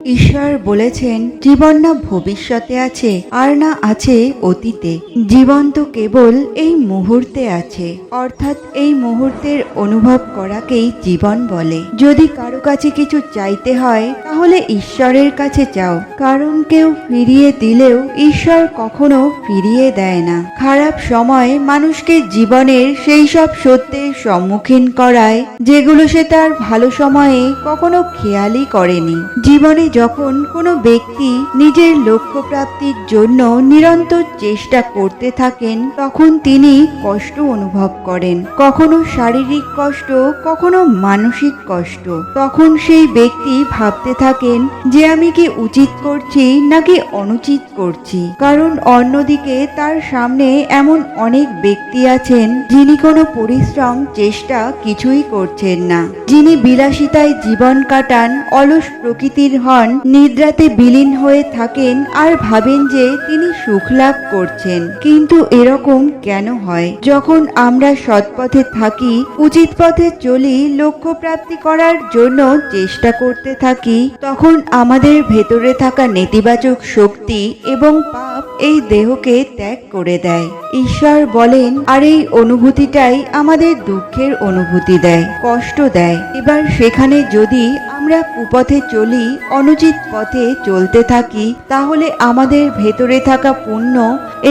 ঈশ্বর বলেছেন, জীবন না ভবিষ্যতে আছে আর না আছে অতীতে। জীবন তো কেবল এই মুহূর্তে আছে, অর্থাৎ এই মুহূর্তের অনুভব করাকেই জীবন বলে। যদি কারো কাছে কিছু চাইতে হয় তাহলে ঈশ্বরের কাছে চাও, কারণ কেউ ফিরিয়ে দিলেও ঈশ্বর কখনো ফিরিয়ে দেয় না। খারাপ সময় মানুষকে জীবনের সেই সব সত্যের সম্মুখীন করায় যেগুলো সে তার ভালো সময়ে কখনো খেয়ালই করেনি। জীবনে যখন কোনো ব্যক্তি নিজের লক্ষ্য প্রাপ্তির জন্য নিরন্তর চেষ্টা করতে থাকেন, তখন তিনি কষ্ট অনুভব করেন, কখনো শারীরিক কষ্ট, কখনো মানসিক কষ্ট। তখন সেই ব্যক্তি ভাবতে থাকেন যে আমি কি উচিত করছি নাকি অনুচিত করছি, কারণ অন্যদিকে তার সামনে এমন অনেক ব্যক্তি আছেন যিনি কোনো পরিশ্রম চেষ্টা কিছুই করছেন না, যিনি বিলাসিতায় জীবন কাটান, অলস প্রকৃতির হন, নিদ্রাতে বিলীন হয়ে থাকেন আর ভাবেন যে তিনি সুখ লাভ করছেন। কিন্তু এরকম কেন হয়? যখন আমরা সৎপথে থাকি, উচিত পথে চলি, লক্ষ্য প্রাপ্তি করার জন্য চেষ্টা করতে থাকি, তখন আমাদের ভেতরে থাকা নেতিবাচক শক্তি এবং পাপ এই দেহকে ত্যাগ করে দেয়। ঈশ্বর বলেন, আর এই অনুভূতিটাই আমাদের দুঃখের অনুভূতি দেয়, কষ্ট দেয়। এবার সেখানে যদি আমরা কুপথে চলি, অনুচিত পথে চলতে থাকি, তাহলে আমাদের ভেতরে থাকা পুণ্য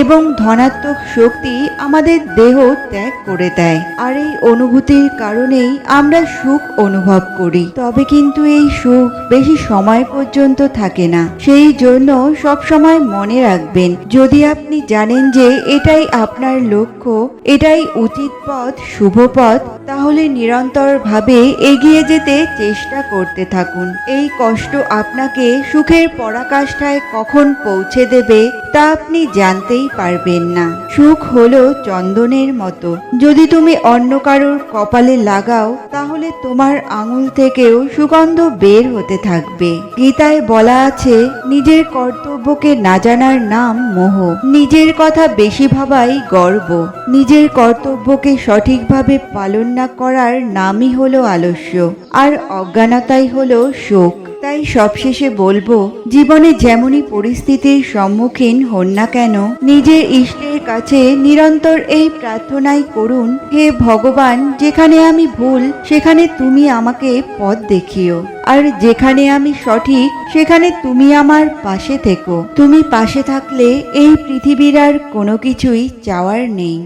এবং ধনাত্মক শক্তি আমাদের দেহ ত্যাগ করে দেয়। আর এই অনুভূতির কারণেই আমরা সুখ অনুভব করি। তবে কিন্তু এই সুখ বেশি সময় পর্যন্ত থাকে না। সেই জন্য সব সময় মনে রাখবেন, যদি আপনি জানেন যে এটাই আপনার লক্ষ্য, এটাই উচিত পথ, শুভ পথ, তাহলে নিরন্তরভাবে এগিয়ে যেতে চেষ্টা করতে থাকুন। এই কষ্ট আপনাকে সুখের পরাকাষ্ঠায় কখন পৌঁছে দেবে তা আপনি জানতেই পারবেন না। সুখ হলো চন্দনের মতো, যদি তুমি অন্য কারোর কপালে লাগাও তাহলে তোমার আঙুল থেকেও সুগন্ধ বের হতে থাকবে। গীতায় বলা আছে, নিজের কর্তব্যকে না জানার নাম মোহ, নিজের কথা বেশি ভাবাই গর্ব, নিজের কর্তব্যকে সঠিকভাবে পালন না করার নামই হলো আলস্য, আর অজ্ঞানতাই হলো শোক। তাই সবশেষে বলবো, জীবনে যেমনই পরিস্থিতির সম্মুখীন হন না কেন, নিজের ইষ্টের কাছে নিরন্তর এই প্রার্থনাই করুন, হে ভগবান, যেখানে আমি ভুল সেখানে তুমি আমাকে পথ দেখিও, আর যেখানে আমি সঠিক সেখানে তুমি আমার পাশে থেকো। তুমি পাশে থাকলে এই পৃথিবীর আর কোনো কিছুই চাওয়ার নেই।